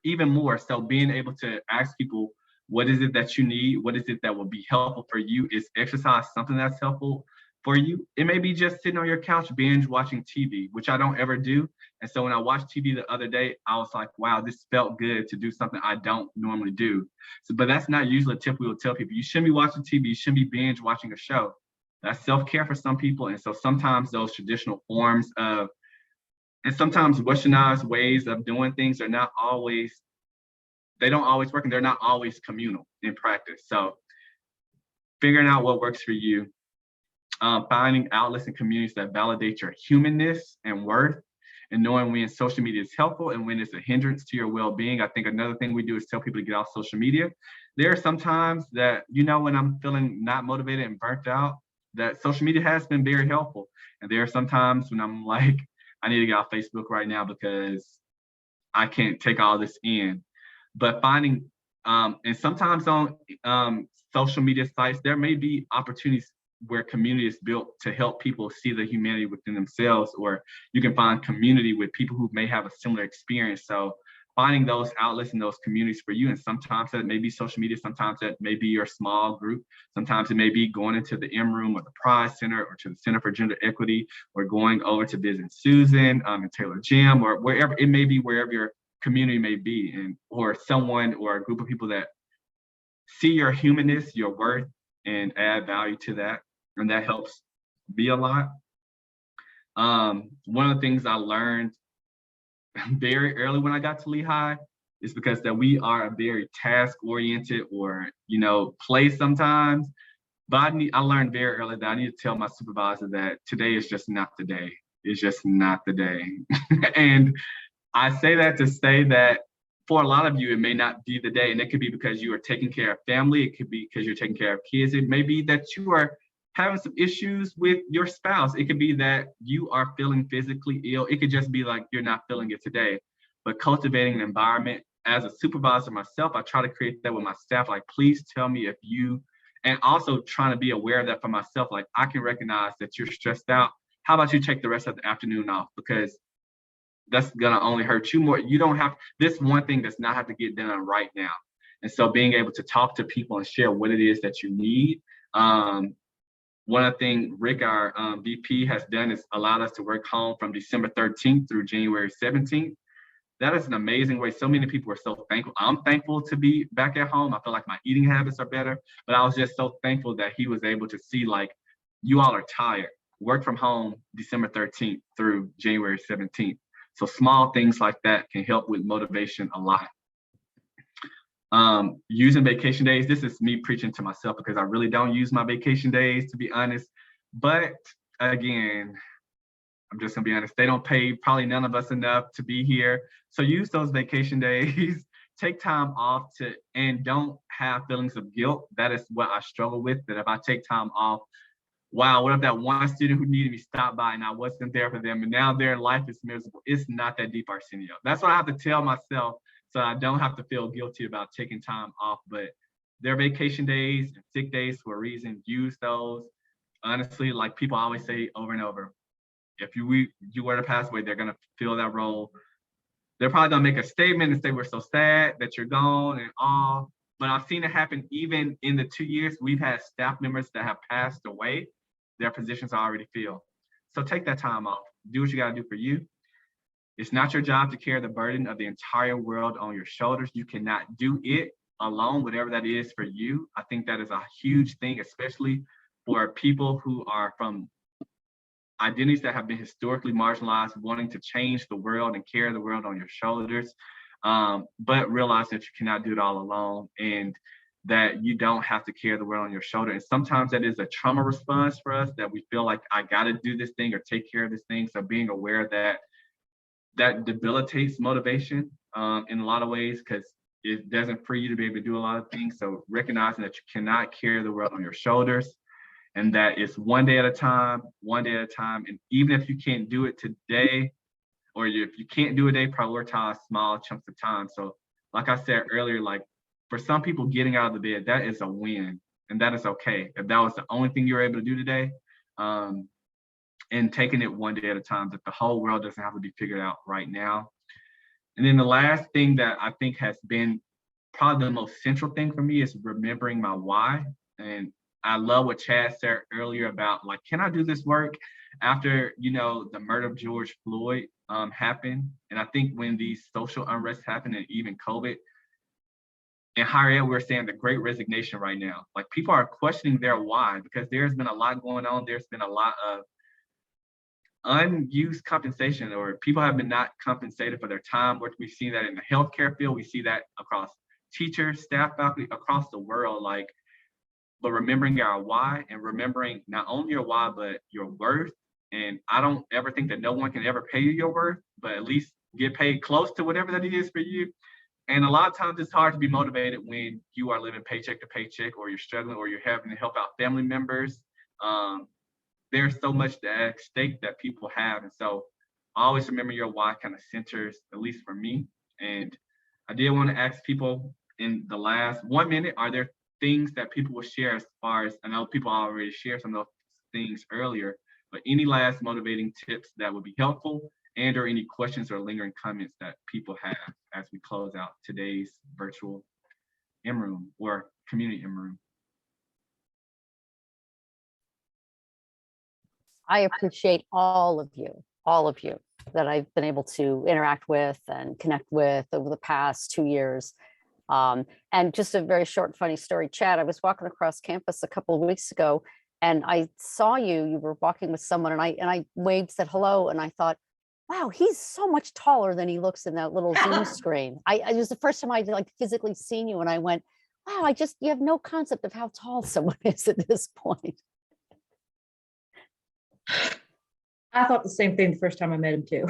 even more. So being able to ask people, what is it that you need? What is it that will be helpful for you? Is exercise something that's helpful for you? It may be just sitting on your couch, binge watching TV, which I don't ever do. And so when I watched TV the other day, I was like, wow, this felt good to do something I don't normally do. So, but that's not usually a tip we will tell people. You shouldn't be watching TV. You shouldn't be binge watching a show. That's self-care for some people. And so sometimes those traditional forms of, and sometimes westernized ways of doing things are not always, they don't always work, and they're not always communal in practice. So figuring out what works for you, finding outlets and communities that validate your humanness and worth, and knowing when social media is helpful and when it's a hindrance to your well-being. I think another thing we do is tell people to get off social media. There are some times that, when I'm feeling not motivated and burnt out, that social media has been very helpful. And there are some times when I'm like, I need to get off Facebook right now because I can't take all this in. But finding, and sometimes on social media sites, there may be opportunities where community is built to help people see the humanity within themselves, or you can find community with people who may have a similar experience. So finding those outlets and those communities for you. And sometimes that may be social media, sometimes that may be your small group, sometimes it may be going into the M Room or the Pride Center or to the Center for Gender Equity, or going over to Biz and Susan and Taylor Gym, or wherever it may be, wherever your community may be, and or someone or a group of people that see your humanness, your worth, and add value to that. And that helps me a lot. One of the things I learned very early when I got to Lehigh is because that we are a very task-oriented or, place sometimes. But I learned very early that I need to tell my supervisor that today is just not the day. It's just not the day. And I say that to say that for a lot of you, it may not be the day. And it could be because you are taking care of family. It could be because you're taking care of kids. It may be that you are having some issues with your spouse. It could be that you are feeling physically ill. It could just be like you're not feeling it today. But cultivating an environment, as a supervisor myself, I try to create that with my staff. Like, please tell me if you, and also trying to be aware of that for myself. Like, I can recognize that you're stressed out. How about you take the rest of the afternoon off? Because that's gonna only hurt you more. You don't have, this one thing does not have to get done right now. And so being able to talk to people and share what it is that you need. One of the things Rick, our VP, has done is allowed us to work home from December 13th through January 17th. That is an amazing way. So many people are so thankful. I'm thankful to be back at home. I feel like my eating habits are better, but I was just so thankful that he was able to see, like, you all are tired. Work from home December 13th through January 17th. So small things like that can help with motivation a lot. Using vacation days, this is me preaching to myself because I really don't use my vacation days, to be honest. But again, I'm just gonna be honest, they don't pay probably none of us enough to be here. So use those vacation days, take time off and don't have feelings of guilt. That is what I struggle with, that if I take time off, wow, what if that one student who needed me stopped by and I wasn't there for them and now their life is miserable? It's not that deep, Aarsenio. That's what I have to tell myself so I don't have to feel guilty about taking time off. But their vacation days and sick days for a reason, use those. Honestly, like people always say over and over, if you were to pass away, they're gonna fill that role. They're probably gonna make a statement and say, we're so sad that you're gone and all. but I've seen it happen even in the 2 years we've had staff members that have passed away, their positions are already filled. So take that time off. Do what you got to do for you. It's not your job to carry the burden of the entire world on your shoulders. You cannot do it alone, whatever that is for you. I think that is a huge thing, especially for people who are from identities that have been historically marginalized, wanting to change the world and carry the world on your shoulders, but realize that you cannot do it all alone, and that you don't have to carry the world on your shoulder. And sometimes that is a trauma response for us, that we feel like I got to do this thing or take care of this thing. So being aware that that debilitates motivation in a lot of ways, because it doesn't free you to be able to do a lot of things. So recognizing that you cannot carry the world on your shoulders, and that it's one day at a time, one day at a time. And even if you can't do it today, or if you can't do a day, prioritize small chunks of time. So like I said earlier, like for some people, getting out of the bed, that is a win, and that is okay. If that was the only thing you were able to do today, and taking it one day at a time, that the whole world doesn't have to be figured out right now. And then the last thing that I think has been probably the most central thing for me is remembering my why. And I love what Chad said earlier about, like, can I do this work after, you know, the murder of George Floyd happened? And I think when these social unrest happened, and even COVID, in higher ed, we're saying the great resignation right now. Like, people are questioning their why, because there's been a lot going on. There's been a lot of unused compensation, or people have been not compensated for their time. We've seen that in the healthcare field. We see that across teachers, staff, faculty, across the world. Like, but remembering our why, and remembering not only your why, but your worth. And I don't ever think that no one can ever pay you your worth, but at least get paid close to whatever that is for you. And a lot of times it's hard to be motivated when you are living paycheck to paycheck, or you're struggling, or you're having to help out family members. There's so much at stake that people have. And so always remember your why kind of centers, at least for me. And I did want to ask people in the last 1 minute, are there things that people will share, as far as, I know people already shared some of those things earlier, but any last motivating tips that would be helpful, and or any questions or lingering comments that people have as we close out today's virtual in-room or community in-room? I appreciate all of you that I've been able to interact with and connect with over the past 2 years. And just a very short, funny story, Chad, I was walking across campus a couple of weeks ago, and I saw you were walking with someone, and I waved, said hello, and I thought, wow, he's so much taller than he looks in that little Zoom screen. It was the first time I'd like physically seen you, and I went, wow, you have no concept of how tall someone is at this point. I thought the same thing the first time I met him too.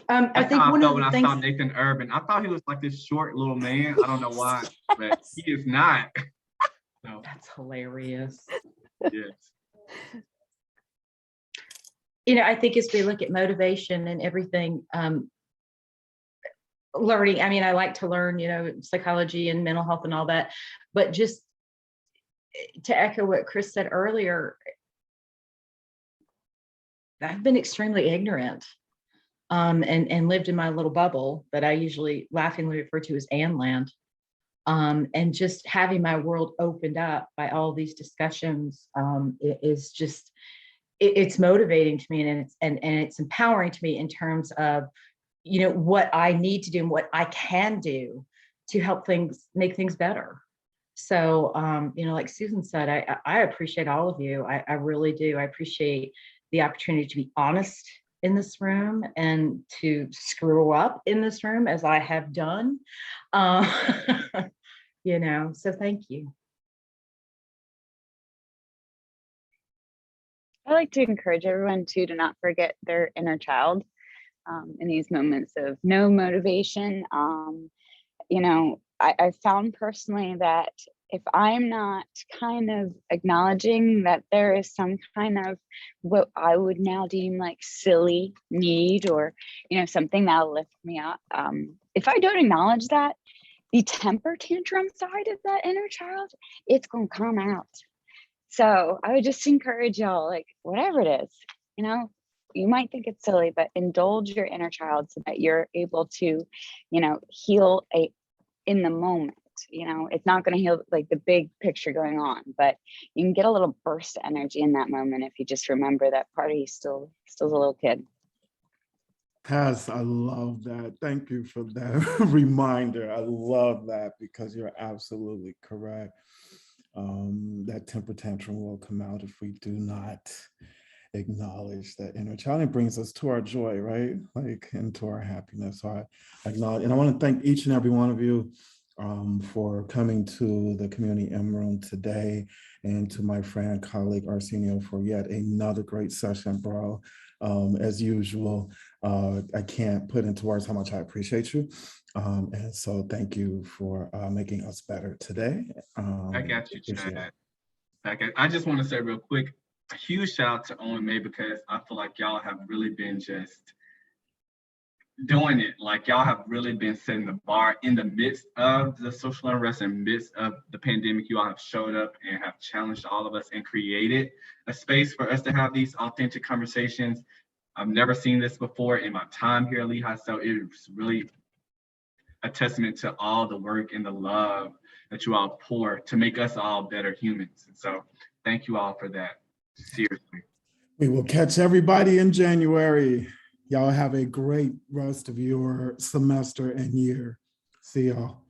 I think one of the things, I saw Nathan Urban. I thought he was like this short little man. I don't know why, but he is not. So, that's hilarious. yes. You know, I think as we look at motivation and everything, learning, I mean, I like to learn, you know, psychology and mental health and all that, but just to echo what Chris said earlier, I've been extremely ignorant and lived in my little bubble that I usually laughingly refer to as Land. And just having my world opened up by all these discussions is just, it's motivating to me, and it's empowering to me in terms of, you know, what I need to do and what I can do to help make things better. So, you know, like Susan said, I appreciate all of you. I really do. I appreciate the opportunity to be honest in this room and to screw up in this room, as I have done. You know, so thank you. I like to encourage everyone to not forget their inner child in these moments of no motivation. You know, I found personally that if I'm not kind of acknowledging that there is some kind of what I would now deem like silly need, or, you know, something that'll lift me up, if I don't acknowledge that, the temper tantrum side of that inner child, it's going to come out. So I would just encourage y'all, like, whatever it is, you know, you might think it's silly, but indulge your inner child so that you're able to, heal in the moment. It's not going to heal like the big picture going on, but you can get a little burst of energy in that moment if you just remember that part of you still a little kid. Cass, I love that. Thank you for that reminder. I love that because you're absolutely correct. That temper tantrum will come out if we do not acknowledge that inner child. It brings us to our joy, right? Like into our happiness. So I acknowledge, and I want to thank each and every one of you for coming to the Community M Room today, and to my friend, colleague Aarsenio for yet another great session, bro. As usual, I can't put into words how much I appreciate you. And so thank you for making us better today. I got you, Chad. I just want to say real quick, a huge shout out to Owen May, because I feel like y'all have really been just doing it. Like y'all have really been setting the bar in the midst of the social unrest and midst of the pandemic. You all have showed up and have challenged all of us and created a space for us to have these authentic conversations. I've never seen this before in my time here at Lehigh, so it's really a testament to all the work and the love that you all pour to make us all better humans. And so thank you all for that. Seriously. We will catch everybody in January. Y'all have a great rest of your semester and year. See y'all.